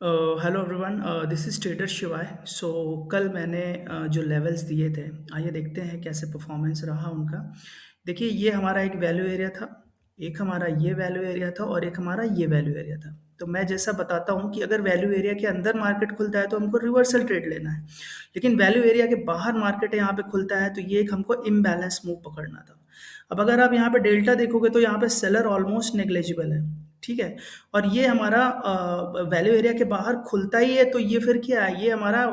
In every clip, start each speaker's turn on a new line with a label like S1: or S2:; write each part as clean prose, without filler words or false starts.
S1: Hello everyone, this is trader शिवाय। सो कल मैंने जो लेवल्स दिए थे, आइए देखते हैं कैसे परफॉर्मेंस रहा उनका। देखिए, ये हमारा एक वैल्यू एरिया था, एक हमारा ये वैल्यू एरिया था और एक हमारा ये वैल्यू एरिया था। तो मैं जैसा बताता हूँ कि अगर वैल्यू एरिया के अंदर मार्केट खुलता है तो हमको रिवर्सल ट्रेड लेना है, लेकिन वैल्यू एरिया के बाहर मार्केट यहाँ पे खुलता है तो ये एक हमको इम्बैलेंस मूव पकड़ना था। अब अगर आप यहाँ पे डेल्टा देखोगे तो यहाँ पे सेलर ऑलमोस्ट नेग्लिजिबल है, ठीक है। और ये हमारा वैल्यू एरिया के बाहर खुलता ही है तो ये फिर क्या है, ये हमारा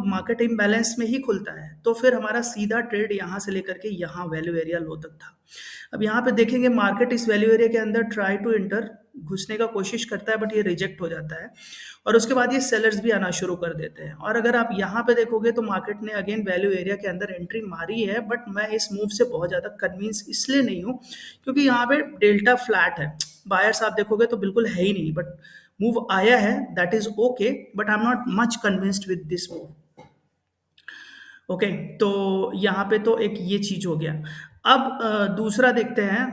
S1: मार्केट इम्बैलेंस में ही खुलता है, तो फिर हमारा सीधा ट्रेड यहाँ से लेकर के यहाँ वैल्यू एरिया लो तक था। अब यहाँ पे देखेंगे मार्केट इस वैल्यू एरिया के अंदर ट्राई टू एंटर घुसने का कोशिश करता है, बट ये रिजेक्ट हो जाता है और उसके बाद ये सेलर्स भी आना शुरू कर देते हैं। और अगर आप यहाँ पे देखोगे तो मार्केट ने अगेन वैल्यू एरिया के अंदर एंट्री मारी है, बट मैं इस मूव से बहुत ज़्यादा कन्विंस इसलिए नहीं हूँ क्योंकि यहाँ पे डेल्टा फ्लैट है। बायर्स आप देखोगे तो बिल्कुल है ही नहीं, बट मूव आया है, that is okay, but I am not much convinced with this move. Okay, तो यहाँ पे तो एक ये चीज हो गया। अब दूसरा देखते हैं,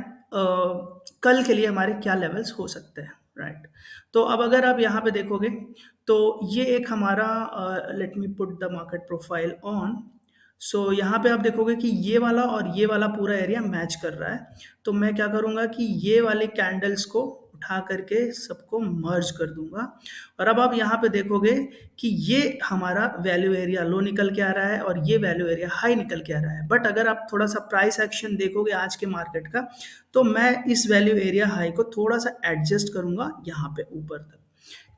S1: कल के लिए हमारे क्या लेवल्स हो सकते हैं, राइट। तो अब अगर आप यहाँ पे देखोगे तो ये एक हमारा, let me put the market profile on. So यहाँ पे आप देखोगे कि ये वाला और ये वाला पूरा एरिया मैच कर रहा है। तो मैं क्या करूँगा कि ये वाले कैंडल्स को उठा करके सबको मर्ज कर दूंगा। और अब आप यहाँ पे देखोगे कि ये हमारा वैल्यू एरिया लो निकल के आ रहा है और ये वैल्यू एरिया हाई निकल के आ रहा है। बट अगर आप थोड़ा सा प्राइस एक्शन देखोगे आज के मार्केट का, तो मैं इस वैल्यू एरिया हाई को थोड़ा सा एडजस्ट करूंगा यहाँ पे ऊपर तक,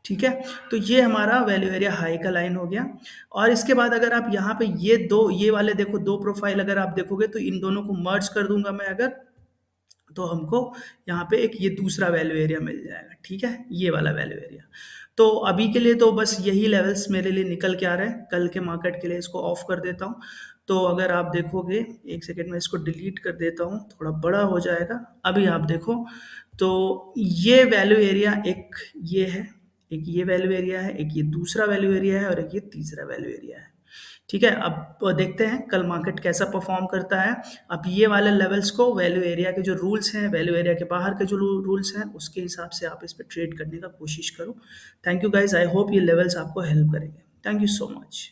S1: ठीक है। तो ये हमारा वैल्यू एरिया हाई का लाइन हो गया। और इसके बाद अगर आप यहाँ पे ये वाले देखो, दो प्रोफाइल अगर आप देखोगे तो इन दोनों को मर्ज कर दूंगा मैं अगर, तो हमको यहाँ पे एक ये दूसरा वैल्यू एरिया मिल जाएगा, ठीक है, ये वाला वैल्यू एरिया। तो अभी के लिए तो बस यही लेवल्स मेरे लिए निकल के आ रहे हैं। कल के मार्केट के लिए इसको ऑफ कर देता हूँ। तो अगर आप देखोगे, एक सेकेंड में इसको डिलीट कर देता हूँ, थोड़ा बड़ा हो जाएगा। अभी आप देखो तो ये वैल्यू एरिया एक ये है, एक ये वैल्यू एरिया है, एक ये दूसरा वैल्यू एरिया है और एक ये तीसरा वैल्यू एरिया है, ठीक है। अब देखते हैं कल मार्केट कैसा परफॉर्म करता है। अब ये वाले लेवल्स को वैल्यू एरिया के जो रूल्स हैं, वैल्यू एरिया के बाहर के जो रूल्स हैं, उसके हिसाब से आप इस पर ट्रेड करने का कोशिश करो। Thank you guys, I hope ये लेवल्स आपको हेल्प करेंगे। Thank you so much.